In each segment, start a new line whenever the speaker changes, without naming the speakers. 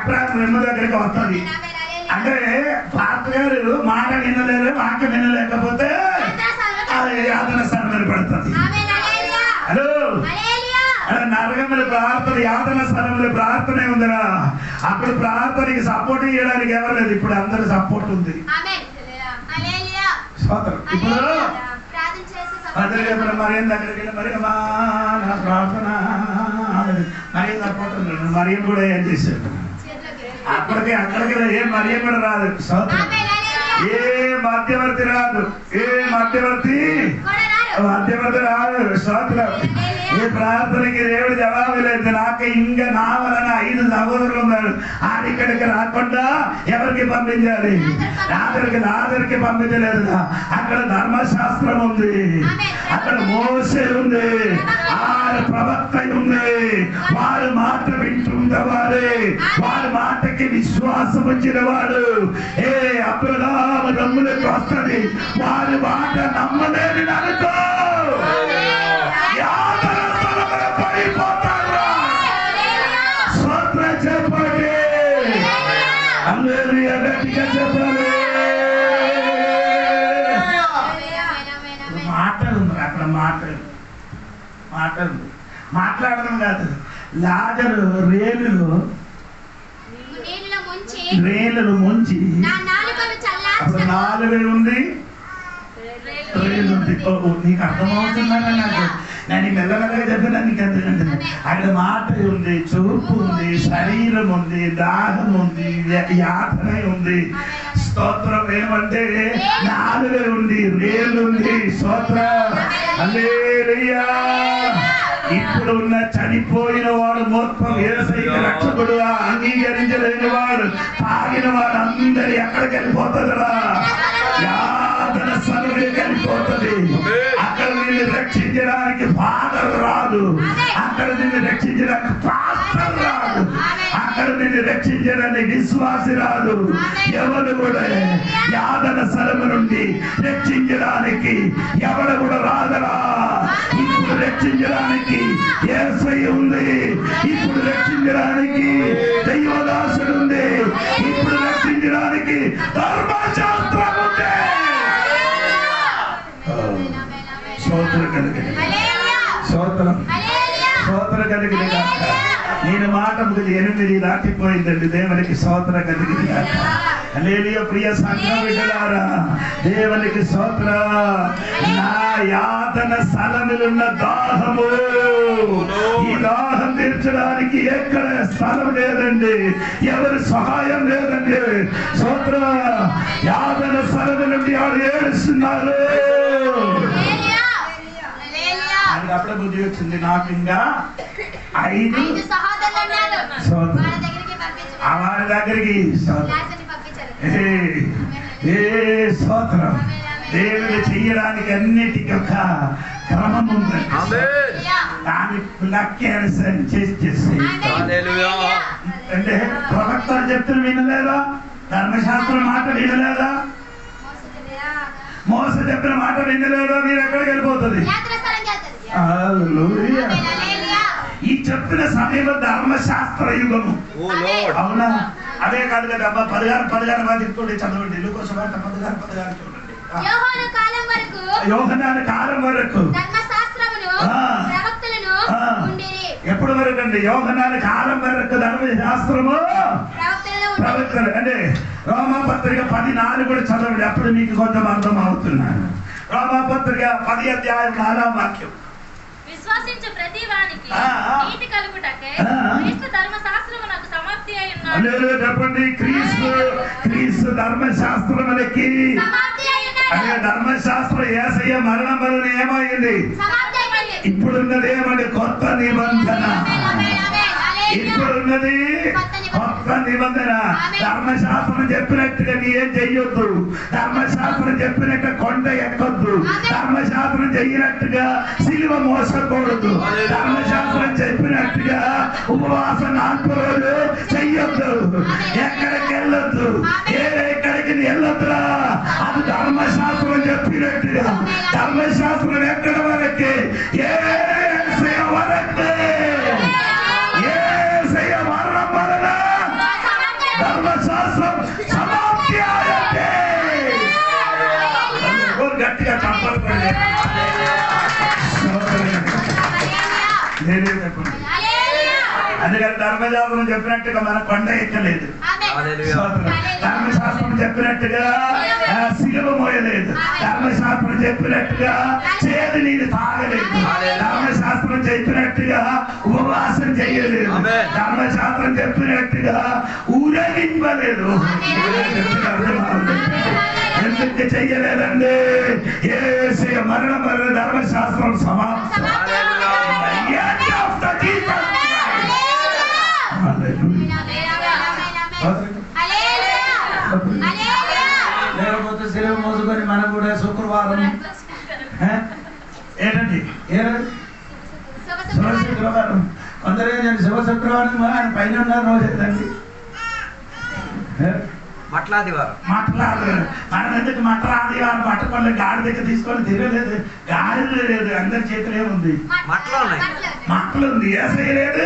Tractor రెండు దగ్గరికి వస్తుంది. అంటే పాత్ర గారు మాట వినలేరు, మాట వినలేకపోతే యాతన స్థలం పడుతుంది. హలో, నరకముల ప్రార్థన యాతన స్థలంలో ప్రార్థనే ఉందిరా. అప్పుడు ప్రార్థనకి సపోర్ట్ చేయడానికి ఎవరు లేదు, ఇప్పుడు అందరు సపోర్ట్ ఉంది. ఇప్పుడు మరియం దగ్గరికి వెళ్ళి మరియమ్మా నా ప్రార్థన మరియం సపోర్ట్ ఉంది. మరియం కూడా ఏం చేశాడు అక్కడికి ఏ మరియం కూడా రాదు. ఏ మధ్యవర్తి రాదు, ఏ మధ్యవర్తి రాదు. స్తోత్రం. ఈ ప్రార్థనకి దేవుడు జవాబు లేదు. నాకు ఇంకా నా వలన 5 సహోదరులు ఉన్నారు, ఆడిక్కడికి రాకుండా ఎవరికి పంపించాలి? నాదరికి పంపించలేదు. అక్కడ ధర్మశాస్త్రం ఉంది, అక్కడ మోసే ఉంది, ఆరు ప్రవక్త ఉంది. వారి మాట వింటుండేవారు, వారి మాటకి విశ్వాసం వచ్చిన వాడు ఏ అబ్రహాం రమ్ములకు వస్తుంది. వారి మాట నమ్మలేని అనుకో పడిపోతారా? స్తోత్రం చెప్పండి, హల్లెలూయా గట్టిగా చెప్పాలి. మాటలు అక్కడ మాటలు మాట్లాడడం కాదు. లాజరు రేలులు ముంచి అప్పుడు 4 ఉంది, రేలు ఉంది. నీకు అర్థమవుతున్నారా? నేను మెల్లమెల్లగా చెప్పినా నీకు ఎందుకంటే అక్కడ మాట ఉంది, చూపు ఉంది, శరీరం ఉంది, దాహం ఉంది, యాతన ఉంది. స్తోత్రం. ఏమంటే 4 ఉంది, రేలు ఉంది. స్తోత్రం. హల్లెలూయా. ఇప్పుడు ఉన్న చనిపోయిన వాడు మొత్తం యేసయ్య రక్షకుడు అంగీకరించలేని వాడు, తాగిన వాడు అందరి ఎక్కడికి వెళ్ళిపోతుందిరా? యాతన స్థలంలోకి వెళ్ళిపోతుంది. అక్కడ నిన్ను రక్షించడానికి ఫాదర్ రాదు, అక్కడ నిన్ను రక్షించడానికి పాస్టర్ రాదు, అక్కడ నిన్ను రక్షించడానికి విశ్వాసి రాదు. ఎవరు కూడా యాతన స్థలం నుండి రక్షించడానికి ఎవరు కూడా రాదరా. ఇప్పుడు రక్షించడానికి యేసయ్య ఉంది, ఇప్పుడు రక్షించడానికి దైవదాసుడు ఉంది, ఇప్పుడు రక్షించడానికి ధర్మశాస్త్రం ఉంది. స్తోత్రం కలిగిన నేను మాట 8 దాటిపోయిందండి. దేవునికి స్తోత్రం కలిగిన హల్లెలూయా. ప్రియ సంఘం బిడ్డలారా, దేవునికి స్తోత్రం. నా యాతన స్థలములున్న దాహము, ఈ దాహం తీర్చడానికి ఎక్కడ స్థలం లేదండి, ఎవరి సహాయం లేదండి. స్తోత్రం. యాతన స్థలము నుండి ఆడు ఏడుస్తున్నారు. అప్పుడే బుద్ధి వచ్చింది, నాకు ఇంకా 5 వారి దగ్గరికి. స్తోత్రం. దేవుడు చెయ్యడానికి అన్నిటికీ ఒక క్రమం ఉందండి. దాని లక్ష్యాన్ని చేసి అంటే ప్రవక్తలు చెప్తున్న వినలేదా? ధర్మశాస్త్రం మాట వినలేదా? మోస చెప్పిన మాట వినలేదా? మీరు ఎక్కడికి వెళ్ళిపోతుంది? ఈ చెప్పిన సమయంలో ధర్మశాస్త్ర యుగము. అవునా? అదే కాదు కదా అబ్బా. 16 వాదించుకోండి, చదవండి. లూకా సువార్త 16 చూడండి. యోహన్నాను కాలం వరకు ఎప్పుడు వరకు అండి? యోహన్నాను కాలం వరకు ధర్మశాస్త్రము ప్రవక్తలు. అంటే రోమాపత్రిక 14 కూడా చదవండి, అప్పుడు మీకు కొంచెం అర్థం అవుతున్నాను. రోమాపత్రిక 10 అధ్యాయం 4వ వాక్యం.
విశ్వాసించు ప్రతి వానికి నీతి కలుగుటకే క్రీస్తు ధర్మశాస్త్రమునకు సమాప్తి అయి ఉన్నది.
హల్లెలూయా చెప్పండి. క్రీస్తు ధర్మశాస్త్రమునకి సమాప్తి అయి ఉన్నది. అదే ధర్మశాస్త్రం యేసయ్య మరణం వలన ఏమైంది?
సమాప్తి అయింది.
ఇప్పుడున్నది ఏమండి? కొత్త నిబంధన. ఇప్పుడున్నది కొత్త నిబంధన. ధర్మశాస్త్రం చెప్పినట్టుగా నీ ఏం చెయ్యొద్దు, ధర్మశాస్త్రం చెప్పినట్టు కొండ ఎక్కొద్దు, ధర్మశాస్త్రం చెయ్యినట్టుగా సిలువ మోసకూడదు, ధర్మశాస్త్రం చెప్పినట్టుగా ఉపవాస 4 రోజులు చెయ్యొద్దు, ఎక్కడికి వెళ్ళొద్దు, ఎక్కడికి వెళ్ళొద్దురా. అది ధర్మశాస్త్రం చెప్పినట్టుగా. ధర్మశాస్త్రం ఎక్కడ వరకే? వరకే. మరణం వలన తెలియదు చెప్పండి. అందుకని ధర్మశాస్త్రం చెప్పినట్టుగా మన కొండ ఎక్కలేదు, ధర్మశాస్త్రం చెప్పినట్టుగా సిలువ మోయలేదు, ధర్మశాస్త్రం చెప్పినట్టుగా చేదు నీరు తాగలేదు, ధర్మశాస్త్రం చెప్పినట్టుగా ఉపవాసం చేయలేదు, ధర్మశాస్త్రం చెప్పినట్టుగా ఊరేగింపలేదు. ఎందుకు చెయ్యలేదండి? యేసయ్య మరణం వల్ల ధర్మశాస్త్రం సమాప్తం. లేకపోతే సెలవు మోసుకొని మనం కూడా శుక్రవారం ఏంటండి శుక్రవారం కొందరు ఏంటండి శుభ శుక్రవారం ఆయన పైన ఉన్న రోజు ఏంటండి
మట్లాదివారం.
మనం ఎందుకు మట్లాదివారం పట్టుకోలేదు? గాడి దగ్గర తీసుకొని తిరగలేదు, గాడి లేదు, అందరి చేతులు ఏముంది? మట్టలు ఉంది. ఏసై లేదు,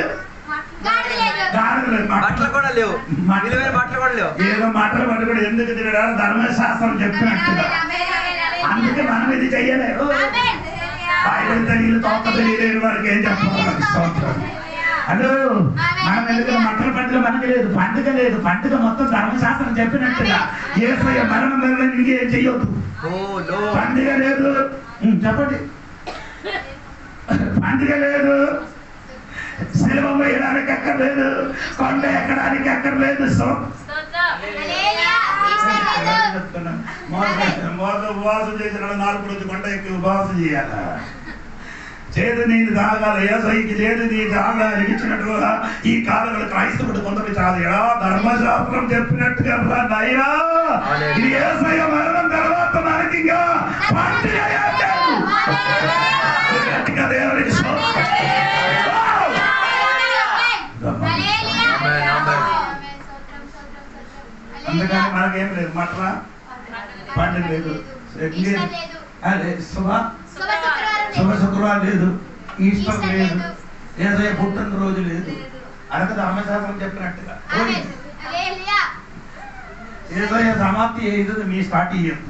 బట్టలు కూడా లేవు, బట్టలు కూడా లేవు.
ఏదో మాటలు పట్టుకుని ఎందుకు తిరగడాలి? ధర్మశాస్త్రం చెప్పినట్టుగా. అందుకే మనం ఇది చెయ్యలేదు. బయట నీళ్ళు తోక తెలియలేని వారికి ఏం చెప్పాలి? హలో, మనం ఎందుకంటే మట్టల పండుగ మనకి లేదు, పండుగ లేదు. పండుగ మొత్తం ధర్మశాస్త్రం చెప్పినట్టుగా. యేసయ్య మరణం వల్ల ఇంకేం చెయ్యొద్దు. పండుగ లేదు, చెప్పండి. పండుగ లేదు, సెలవు వేయడానికి అక్కర్లేదు, కొండ ఎక్కడానికి అక్కర్లేదు. ఉపవాసం చేసిన 4 రోజు కొండ ఎక్కి ఉపవాసం చేయాల. చేదు నీళ్ళు తాగాలి. యేసయ్యకి చేదు నీళ్ళు తాగడానికి ఇచ్చినట్టుగా ఈ కాలంలో క్రైస్తవుడు కొందరు చాలు ధర్మశాస్త్రం చెప్పినట్టుగా నైనా ఇది యేసయ్య మరణం తర్వాత మనకి ఇంకా పండుగ దేవుడికి అందుకని మనకేం లేదు, మట్ల పండుగ లేదు, శుభ శుక్రవారం లేదు, ఈస్టర్ లేదు, యేసయ్య పుట్టినరోజు లేదు. అనగా ధర్మశాస్త్రం చెప్పినట్టుగా యేసయ్య సమాప్తి అయ్యేది, మీ స్టార్ట్ అయ్యేది.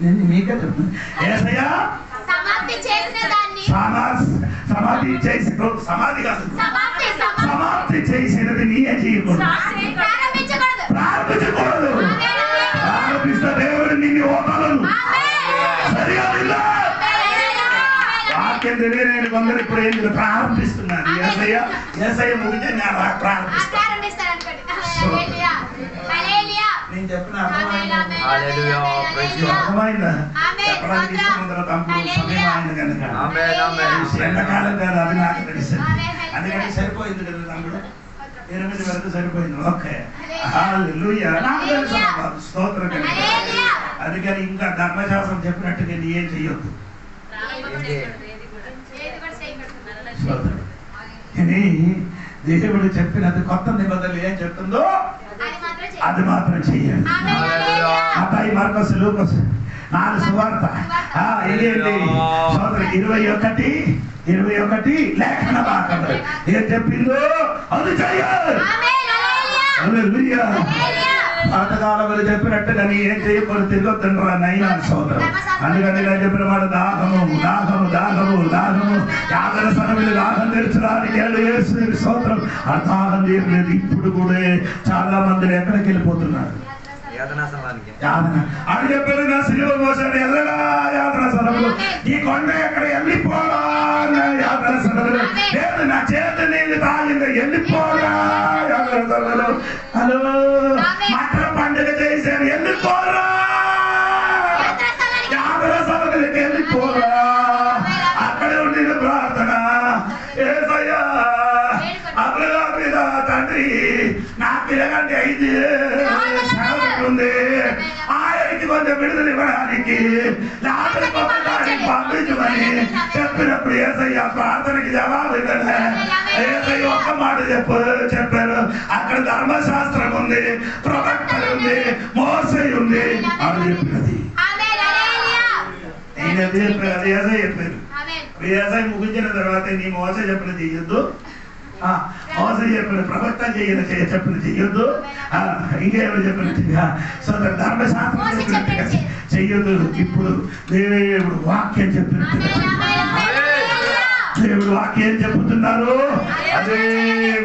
నేను మీకే చెప్తాను, యేసయ్య సమాధి చేసి సమాధి కాదు, సమాప్తి చేసినది నీయే చేయకూడదు, ప్రారంభించకూడదు. ప్రారంభిస్తే దేవుడు నిన్ను ఓపలను. సరిగా వాక్యం తెలియని కొందరు ఇప్పుడు ఏం ప్రారంభిస్తున్నారు. యేసయ్య ముగితే నేను ప్రారంభిస్తాను. నేను చెప్పిన అర్థమైందా? చెప్పడానికి ఇష్టం తమ్ముడు సమయం అయింది కనుక ఎండాకాలం కాదు, అది నాకు తెలుసు. అందుకని సరిపోయింది కదా తమ్ముడు, 8 వరకు సరిపోయింది. ఓకే, స్తోత్రం కనుక. అందుకని ఇంకా ధర్మశాస్త్రం చెప్పినట్టుగా నీ ఏం చెయ్యొద్దు. దేవుడు చెప్పినది కొత్త నిబంధనలు ఏం చెప్తుందో అది మాత్రం చెయ్యాలి. మత్తయి, మార్కోసు, లూకాసు 4 సువార్త ఇదేంటి 21 లేఖన భాగంలో ఏం చెప్పిందో అది చెయ్యాలి. పాతకాలంలో చెప్పినట్టుగా నీ ఏం చేయకూడదు, తిరగొద్దంటారా నైనా సోదరు. అందుకని ఇలా చెప్పిన మాట దాహము దాహము దాహము దాహము యాదన సనములు దాహం తెరచడానికి సోదరం. ఆ దాహం తీరలేదు. ఇప్పుడు కూడా చాలా మంది ఎక్కడికి వెళ్ళిపోతున్నారు? అని చెప్పారు, నా సిలువ మోసాడు ఎల్లడా యాదన సనములు, ఈ కొండ ఎక్కడ వెళ్ళిపోరా యాదన సనములు లేదు, నా చేతి నీళ్ళు తాగింది వెళ్ళిపోరా యాదన సనములు. హలో, మట్ల పండుగ చేశారు వెళ్ళిపోరా యాదన సనములకి వెళ్ళిపోరా. అక్కడే ఉండి ప్రార్థన, యేసయ్యా అబ్రహాము మీద తండ్రి నా పిల్లగంటే 5 ఉంది, ఆయనకి కొంచెం విడుదల ఇవ్వడానికి పంపించమని చెప్పినప్పుడు యేసయ్య ప్రార్థనకి జవాబు ఇవ్వలే. యేసయ్య ఒక్క మాట చెప్పారు, అక్కడ ధర్మశాస్త్రం ఉంది, ప్రవక్తలు ఉంది, మోసే ఉంది అని చెప్పినది. చెప్పారు యేసయ్య చెప్పారు. యేసయ్య ముగించిన తర్వాత నీ మోసే చెప్పిన చెయ్యొద్దు, మోసం చెప్పిన ప్రవక్త చెప్పిన చెయ్యొద్దు, ఇంకేమైనా చెప్పిన సోదరు ధర్మశాస్త్రం చెప్పినట్టుగా చెయ్యొద్దు. ఇప్పుడు దేవుడు వాక్యం చెప్పినట్టుగా దేవుడు వాక్యం చెబుతున్నారు, అదే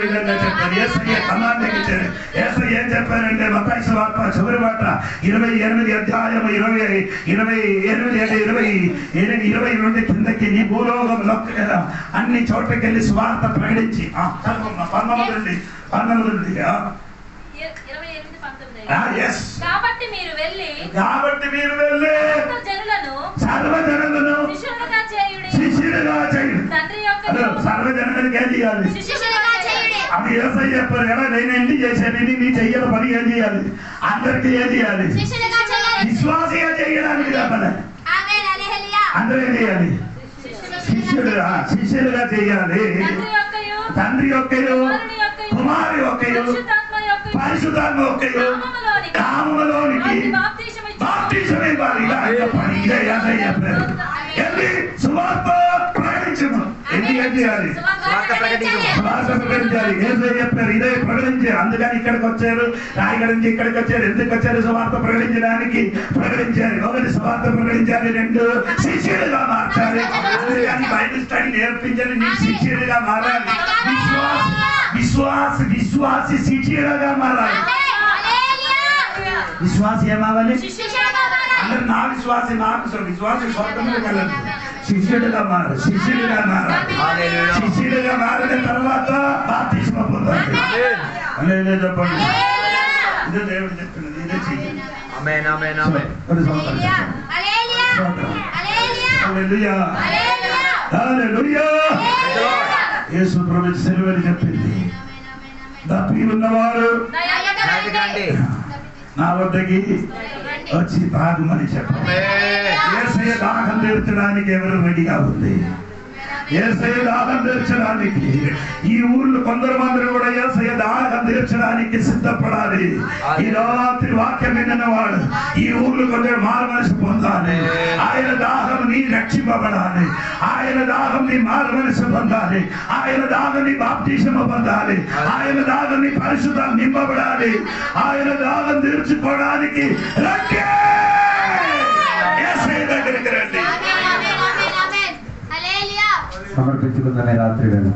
విధంగా చెప్పారు. యేసయ్య కమాండింగ్ ఇచ్చారు. యేసయ్య ఏం చెప్పారంటే మత్తయి సువార్త చివరి మాట 28 అధ్యాయం 20 నుండి కిందకి నీ భూలోకంలో అన్ని చోట్లకెళ్ళి సువార్త ప్రకటించి 19 నుండి
కాబట్టి మీరు వెళ్ళి
సర్వజనులను శిష్యులుగా చేయుడి. సర్వజనులకు ఏం చేయాలి? అది యేసయ్య చెప్పారు కదా, నేనేంటి చేశాను, నీ చెయ్యాలి పని ఏం చేయాలి? అందరికి ఏం చేయాలి? విశ్వాసగా చేయడానికి చెప్పాలి. అందరూ ఏం చేయాలి? శిష్యులుగా చేయాలి. తండ్రి యొక్కయు కుమారు యొక్కయు పరిశుద్ధాత్మ యొక్కయు నామములోనికి బాప్తిసము ఇవ్వాలి. ఇలా పని ఇదే యేసయ్య చెప్పారు. వెళ్ళి సువార్త ప్రకటించము. ఏం చేయాలి? సువార్త ప్రకటించాలి. యేసయ్య చెప్పారు ఇదే ప్రకటించి. అందుకని ఇక్కడికి వచ్చారు, రాయగడ నుంచి ఇక్కడికి వచ్చారు. ఎందుకు వచ్చారు? సువార్త ప్రకటించడానికి ప్రకటించారు. ఒకటి సువార్త ప్రకటించాలి, 2 శిష్యులుగా మార్చాలి. అందుకని బైబిల్ స్టడీ నేర్పించాలి. నీ శిష్యులుగా మారాలి. విశ్వాసి శిష్యులుగా మారాలి. విశ్వాసి ఏమవ్వాలి? అందరు నా విశ్వాసి విశ్వాసి స్వర్గంలో వెళ్ళదు. శిష్యుడిగా మారాలి. శిష్యుడిగా మారిన తర్వాత బాప్తిస్మ పొందాలి. చెప్పండి. ఇదే దేవుడు చెప్తున్నది, ఇదే చెయ్యాలి. యేసు ప్రభువు సెలవుని చెప్పింది, తప్పి ఉన్నవారు నా వద్దకి వచ్చి తాగమని చెప్పండి. యేసయ్య దాహం తీర్చడానికి ఎవరు రెడీగా ఉంది? యేసయ్య దాహం తీర్చడానికి ఈ ఊర్లో కొందరు మంది కూడా యేసయ్య దాహం తీర్చడానికి సిద్ధపడాలి. ఈ రాత్రి వాక్యం విన్నవాడు ఈ ఊర్లో కొందరు మారు మనసు పొందాలి. ఆయన దాహం నీ రక్షింపబడాలి. ఆయన దాహం నీ మారు మనసు పొందాలి. ఆయన దాహం నీ బాప్తిసము పొందాలి. ఆయన దాహం నీ పరిశుద్ధం నింపబడాలి. ఆయన దాహం తీర్చుకోవడానికి దగ్గరికి రండి.
సమర్పించుకుందామే రాత్రి వేళ.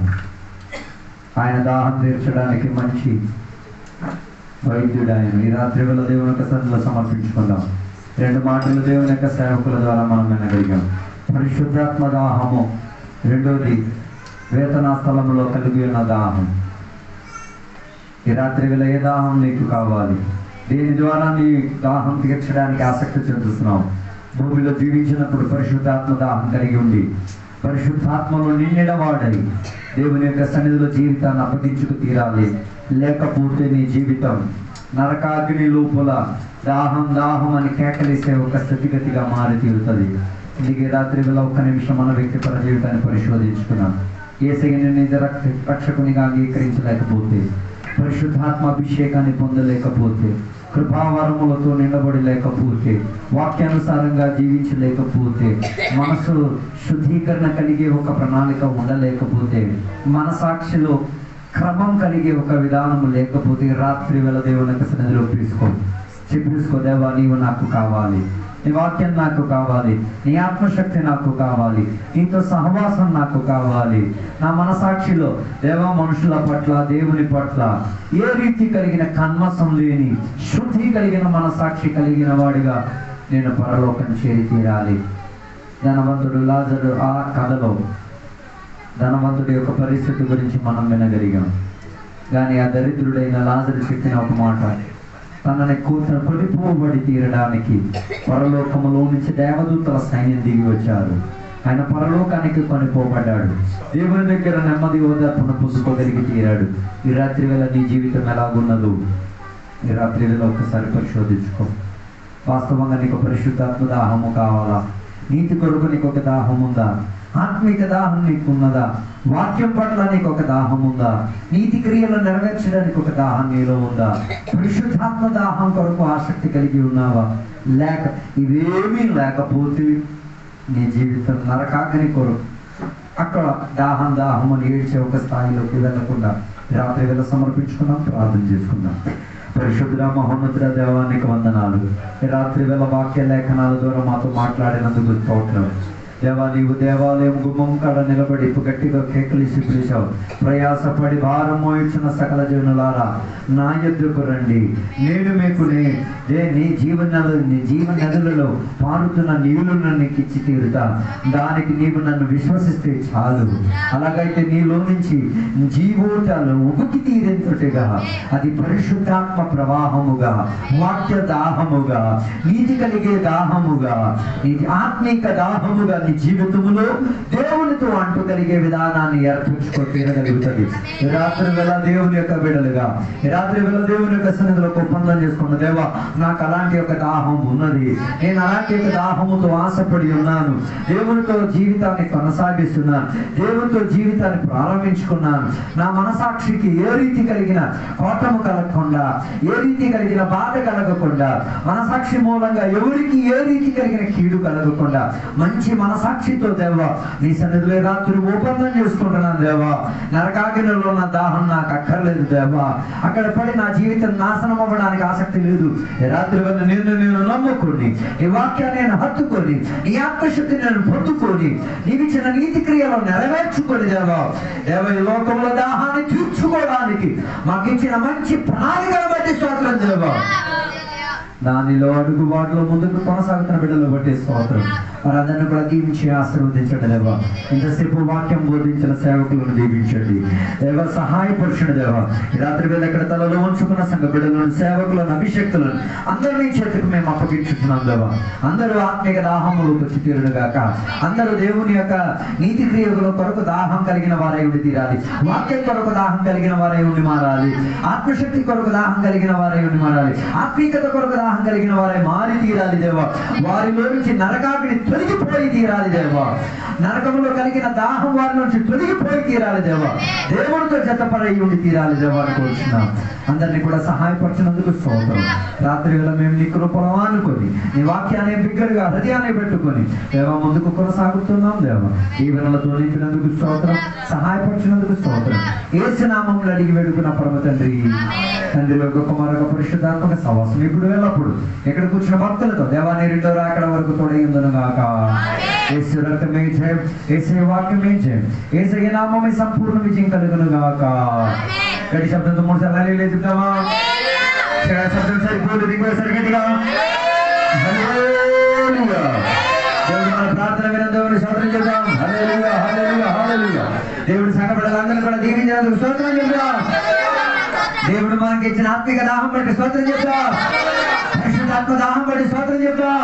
ఆయన దాహం తీర్చడానికి మంచి వైద్యుడు ఆయన. ఈ రాత్రి వేళ దేవుని యొక్క సన్నిధిలో సమర్పించుకుందాం. 2 మాటలు దేవుని యొక్క సేవకుల ద్వారా మనం వినగలిగాం. పరిశుద్ధాత్మ దాహము, 2వది వేతనా స్థలంలో కలిగి ఉన్న దాహం. ఈ రాత్రి వేళ ఏ దాహం నీకు కావాలి? దీని ద్వారా నీ దాహం తీర్చడానికి ఆసక్తి చెందుతున్నావు. భూమిలో జీవించినప్పుడు పరిశుద్ధాత్మ దాహం కలిగి ఉండి పరిశుద్ధాత్మలో నిండినవాడై దేవుని యొక్క సన్నిధిలో జీవితాన్ని అప్పగించుకు తీరాలి. లేకపోతే నీ జీవితం నరకాగ్ని లోపల దాహం అని కేకలేసే ఒక స్థితిగతిగా మారి తీరుతుంది. ఇందుకే రాత్రి వేళ 1 నిమిషం మన వ్యక్తిపర జీవితాన్ని పరిశోధించుకున్నాం. యేసయ్యను నీ రక్షకునిగా అంగీకరించలేకపోతే, పరిశుద్ధాత్మ అభిషేకాన్ని పొందలేకపోతే, కృపావరములతో నిండబడి లేకపోతే, వాక్యానుసారంగా జీవించలేకపోతే, మనసు శుద్ధీకరణ కలిగే ఒక ప్రణాళిక ఉండలేకపోతే, మనసాక్షిలో క్రమం కలిగే ఒక విధానం లేకపోతే, రాత్రి వేళ దేవుని సన్నిధిలో చెప్పేసుకో, దేవా నీవు నాకు కావాలి, నీ వాక్యం నాకు కావాలి, నీ ఆత్మశక్తి నాకు కావాలి, నీతో సహవాసం నాకు కావాలి. నా మనసాక్షిలో దేవ మనుషుల పట్ల, దేవుని పట్ల ఏ రీతి కలిగిన కన్మసం లేని శుద్ధి కలిగిన మనసాక్షి కలిగిన వాడిగా నేను పరలోకం చేరి తీరాలి. ధనవంతుడు లాజరు ఆ కథలో ధనవంతుడి యొక్క పరిస్థితి గురించి మనం వినగలిగాం. కానీ ఆ దరిద్రుడైన లాజరు చెప్పిన ఒక మాట, తనని కొనిపోబడి తీరడానికి పరలోకములో నుంచి దేవదూతల సైన్యం దిగి వచ్చారు. ఆయన పరలోకానికి కొనిపోబడ్డాడు. దేవుని దగ్గర నెమ్మది ఓదార్పును పుసుకోగలిగి తీరాడు. ఈ రాత్రి వేళ నీ జీవితం ఎలాగున్నదో ఈ రాత్రి వేళ ఒక్కసారి పరిశోధించుకో. వాస్తవంగా నీకు పరిశుద్ధాత్మ దాహము కావాలా? నీతి కొరకు నీకు ఒక దాహం ఉందా? ఆత్మీయ దాహం నీకు ఉన్నదా? వాక్యం పట్ల నీకు ఒక దాహం ఉందా? నీతి క్రియలు నెరవేర్చడానికి ఒక దాహం నీలో ఉందా? పరిశుద్ధాత్మ దాహం కొరకు ఆసక్తి కలిగి ఉన్నావా? లేక ఇవేమీ లేకపోతే నీ జీవితం నరకాగ్ని కొరకు అక్కడ దాహం అని ఏడ్చే ఒక స్థాయిలోకి వెళ్ళకుండా రాత్రి వేళ సమర్పించుకున్నాం, ప్రార్థన చేసుకున్నాం. పరిశుద్ధ మహోన్నతుడ దేవానికి వందనాలు. ఈ రాత్రి వేళ వాక్య లేఖనాల ద్వారా మాతో మాట్లాడినందుకు స్తోత్రం. దేవా నీవు దేవాలయం గుమ్మం కాడ నిలబడి గట్టిగా కేకలిసి పిలిచావు. ప్రయాసపడి భారం మోయించిన సకల జనులారా నా ఎదురుకు రండి, నేను మీకు నీ జీవ నదులలో పారుతున్న నీళ్లను నీకు ఇచ్చి తీరుతా. దానికి నీవు నన్ను విశ్వసిస్తే చాలు. అలాగైతే నీలో నుంచి జీవోటాలు ఉబుకి తీరేంతటిగా అది పరిశుద్ధాత్మ ప్రవాహముగా, వాక్య దాహముగా, నీతి కలిగే దాహముగా, నీతి ఆత్మీక దాహముగా నీ జీవితములో దేవునితో అంటూ కలిగే విధానాన్ని ఏర్పరచుకో తీరగలుగుతుంది. రాత్రి వేళ దేవుని యొక్క బిడ్డలుగా, రాత్రి వేళ దేవుని యొక్క సన్నిధిలో ఒప్పందం చేసుకున్న దేవా నాకు అలాంటి ఒక దాహం ఉన్నది, నేను అలాంటి ఒక దాహముతో ఆశపడి ఉన్నాను, దేవునితో జీవితాన్ని కొనసాగిస్తున్నాను, దేవునితో జీవితాన్ని ప్రారంభించుకున్నాను. నా మనసాక్షికి ఏ రీతి కలిగిన కోటము కలగకుండా, ఏ రీతి కలిగిన బాధ కలగకుండా, మనసాక్షి మూలంగా ఎవరికి ఏ రీతి కలిగిన కీడు కలగకుండా మంచి మనసాక్షితో దేవా నీ సన్నిధిలో రాత్రి ఒప్పందం చేసుకుంటున్నాను దేవా. నరకాగ్నిలో ఉన్న దాహం నాకు అక్కర్లేదు దేవా. అక్కడ పడి నా జీవితం నాశనం అవ్వడానికి ఆసక్తి లేదు. రాత్రి వల్ల నేను నమ్ముకొని నీ వాక్యాన్ని నేను హత్తుకొని నీ ఆత్మశక్తిని నేను పొందుకొని నీవిచ్చిన నీతి క్రియలో నెరవేర్చుకొని దేవా ఈ లోకంలో దాహాన్ని తీర్చుకోవడానికి మాకు ఇచ్చిన మంచి ప్రణాళికను బట్టి స్తోత్రం దేవా. దానిలో అడుగుబాటులో ముందుకు కొనసాగుతున్న బిడ్డలు బట్టి స్తోత్రం. వారందరిని కూడా దీవించి ఆశీర్వదించండి దేవా. ఇంతసేపు వాక్యం బోధించిన సేవకులను దీవించండి దేవా, సహాయపరచండి దేవా. ఈ రాత్రి వేళ ఎక్కడ తలలో ఉంచుకున్న సంఘ బిడ్డలను, సేవకులను, అభిషక్తులను అందరినీ చేతికి మేము అప్పగించుతున్నాం దేవా. అందరూ ఆత్మీయ దాహములు వచ్చి తీరును గాక. అందరూ దేవుని యొక్క నీతి క్రియల కొరకు దాహం కలిగిన వారై ఉండి తీరాలి. వాక్యం కొరకు దాహం కలిగిన వారై ఉండి మారాలి. ఆత్మశక్తి కొరకు దాహం కలిగిన వారై ఉండి మారాలి. ఆత్మీయత కొరకు దాహం కలిగిన వారై మారి తీరాలి దేవా. వారిలో నుంచి నరకాగ్ని తొలగిపోయి తీరాలి దేవా. నరకంలో కలిగిన దాహం వారి నుంచి తొలగిపోయి తీరాలి దేవా. దేవుడితో జతపరై ఉండి తీరాలి దేవా అని కోరుచున్నాం. అందరినీ కూడా సహాయపరిచినందుకు స్తోత్రం. రాత్రి వేళ మేము నీ కృపను ఆనుకొని నీ వాక్యాన్ని బిగ్గరగా హృదయాన్ని పెట్టుకొని దేవా ముందుకు కొనసాగుతున్నాం దేవా. ఈ వినలతో నింపినందుకు స్తోత్రం, సహాయపరిచినందుకు స్తోత్రం. యేసు నామములో అడిగి వేడుకున్న పరమ తండ్రి. తండ్రిలో గొప్ప మరొక పరిశుద్ధాత్మక సవాసం ఇప్పుడు వెళ్ళప్పుడు ఎక్కడ కూర్చున్న భక్తులతో దేవాన్ని రెండో రాకడ వరకు తోడైందును గాక. యేసు రక్తమే జయం, యేసు వాక్యమే జయం, యేసు నామమే సంపూర్ణ విజయం కలుగును గాక. గడి శబ్దంతో 3 సార్లు హల్లెలూయా చెప్తామా? శబ్దం సరిపోదు, ఇంకోసారి గట్టిగా హల్లెలూయా. దేవుడు మన ప్రార్థన వినందుకు స్తోత్రం చెప్తాం. హల్లెలూయా, హల్లెలూయా, హల్లెలూయా. దేవుడు సంఘ బిడ్డలందరినీ కూడా దీవించినందుకు స్తోత్రం చెప్తాం. దేవుడు మనకి ఇచ్చిన ఆత్మిక దాహం బట్టి స్తోత్రం చెప్తాం. పరిశుద్ధాత్మ దాహం బట్టి స్తోత్రం చెప్తాం.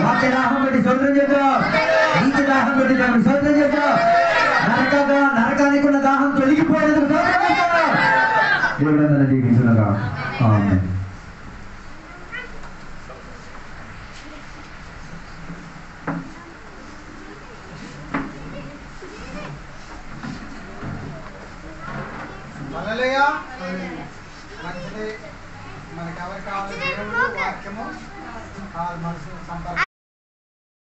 వాక్య దాహం బట్టి స్తోత్రం చెప్తాం. నీతి దాహం బట్టి దేవుడు స్తోత్రం చెప్తాం. నరకానికి ఉన్న దాహం తొలగిపోయేందుకు స్తోత్రం చెప్తాం. దేవుడు అందరినీ దీవించునుగా. ఆమేన్.
హల్లెలూయా. మంచిది. మనకి ఎవరు కావాలి? దేవుడు వాక్యము మనసు సంపర్కం.